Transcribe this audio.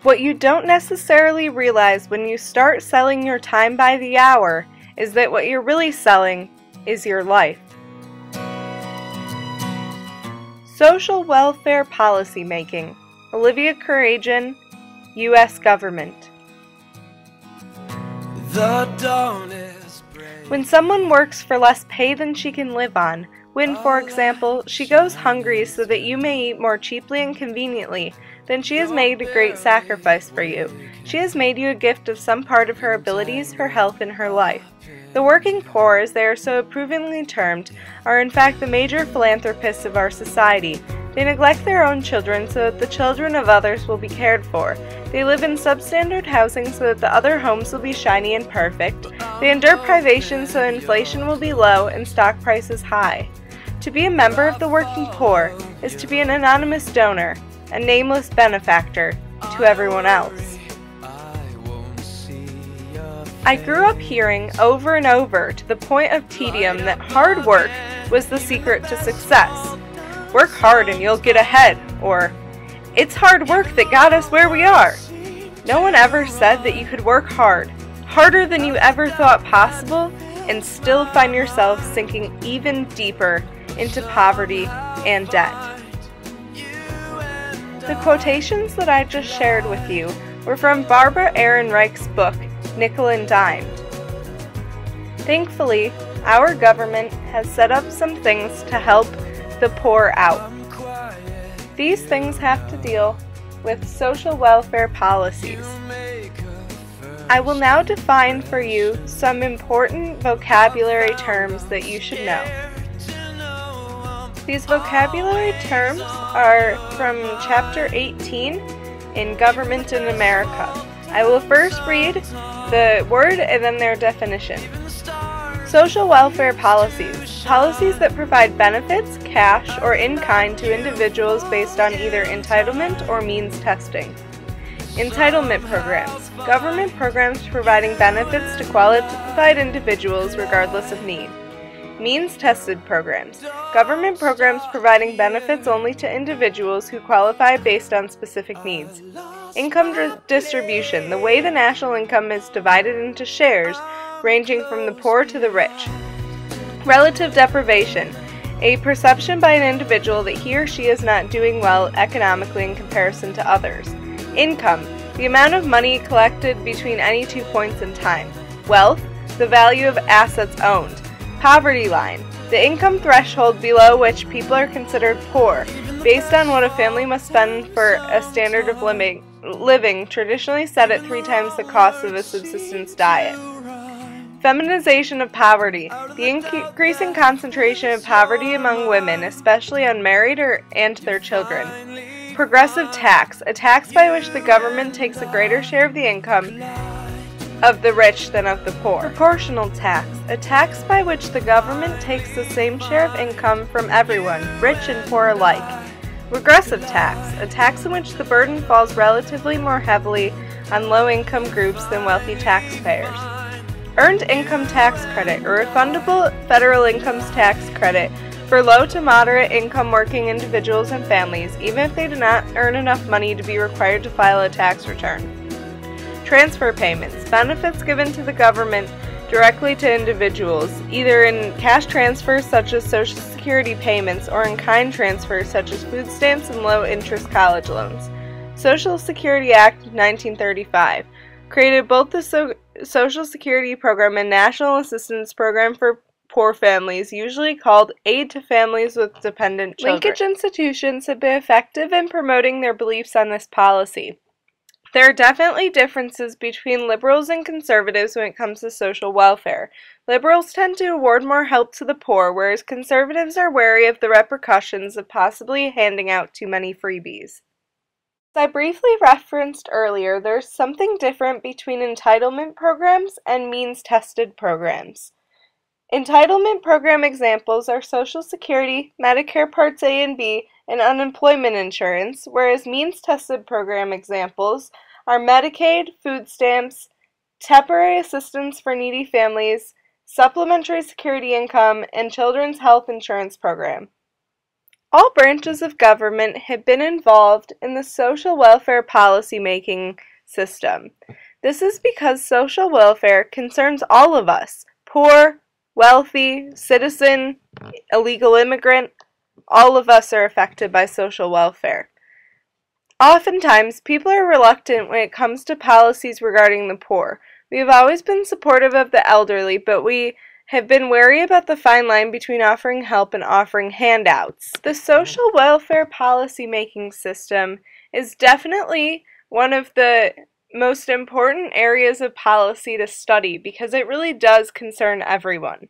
What you don't necessarily realize when you start selling your time by the hour is that what you're really selling is your life. Social Welfare Policymaking, Olivia Karajan, U.S. Government. When someone works for less pay than she can live on, when, for example, she goes hungry so that you may eat more cheaply and conveniently, then she has made a great sacrifice for you. She has made you a gift of some part of her abilities, her health, and her life. The working poor, as they are so approvingly termed, are in fact the major philanthropists of our society. They neglect their own children so that the children of others will be cared for. They live in substandard housing so that the other homes will be shiny and perfect. They endure privation so inflation will be low and stock prices high. To be a member of the working poor is to be an anonymous donor, a nameless benefactor to everyone else. I grew up hearing over and over to the point of tedium that hard work was the secret to success. Work hard and you'll get ahead, or it's hard work that got us where we are. No one ever said that you could work hard, harder than you ever thought possible, and still find yourself sinking even deeper into poverty and debt. The quotations that I just shared with you were from Barbara Ehrenreich's book, Nickel and Dimed. Thankfully, our government has set up some things to help the poor out. These things have to deal with social welfare policies. I will now define for you some important vocabulary terms that you should know. These vocabulary terms are from Chapter 18 in Government in America. I will first read the word and then their definition. Social welfare policies. Policies that provide benefits, cash, or in-kind to individuals based on either entitlement or means testing. Entitlement programs. Government programs providing benefits to qualified individuals regardless of need. Means-tested programs. Government programs providing benefits only to individuals who qualify based on specific needs. Income distribution. The way the national income is divided into shares, ranging from the poor to the rich. Relative deprivation. A perception by an individual that he or she is not doing well economically in comparison to others. Income. The amount of money collected between any 2 points in time. Wealth. The value of assets owned. Poverty line. The income threshold below which people are considered poor, based on what a family must spend for a standard of living traditionally set at 3 times the cost of a subsistence diet. Feminization of poverty. The increasing concentration of poverty among women, especially unmarried and their children. Progressive tax. A tax by which the government takes a greater share of the income of the rich than of the poor. Proportional tax. A tax by which the government takes the same share of income from everyone, rich and poor alike. Regressive tax. A tax in which the burden falls relatively more heavily on low-income groups than wealthy taxpayers. Earned income tax credit, a refundable federal income tax credit for low to moderate income working individuals and families, even if they do not earn enough money to be required to file a tax return. Transfer payments, benefits given to the government directly to individuals, either in cash transfers such as Social Security payments or in kind transfers such as food stamps and low-interest college loans. Social Security Act of 1935 created both the Social Security Program and National Assistance Program for poor families, usually called Aid to Families with Dependent Children. Linkage institutions have been effective in promoting their beliefs on this policy. There are definitely differences between liberals and conservatives when it comes to social welfare. Liberals tend to award more help to the poor, whereas conservatives are wary of the repercussions of possibly handing out too many freebies. As I briefly referenced earlier, there's something different between entitlement programs and means-tested programs. Entitlement program examples are Social Security, Medicare Parts A and B, and unemployment insurance, whereas means-tested program examples are Medicaid, food stamps, temporary assistance for needy families, supplementary security income, and children's health insurance program. All branches of government have been involved in the social welfare policy-making system. This is because social welfare concerns all of us, poor, wealthy, citizen, illegal immigrant. All of us are affected by social welfare. Oftentimes, people are reluctant when it comes to policies regarding the poor. We have always been supportive of the elderly, but we have been wary about the fine line between offering help and offering handouts. The social welfare policy-making system is definitely one of the most important areas of policy to study because it really does concern everyone.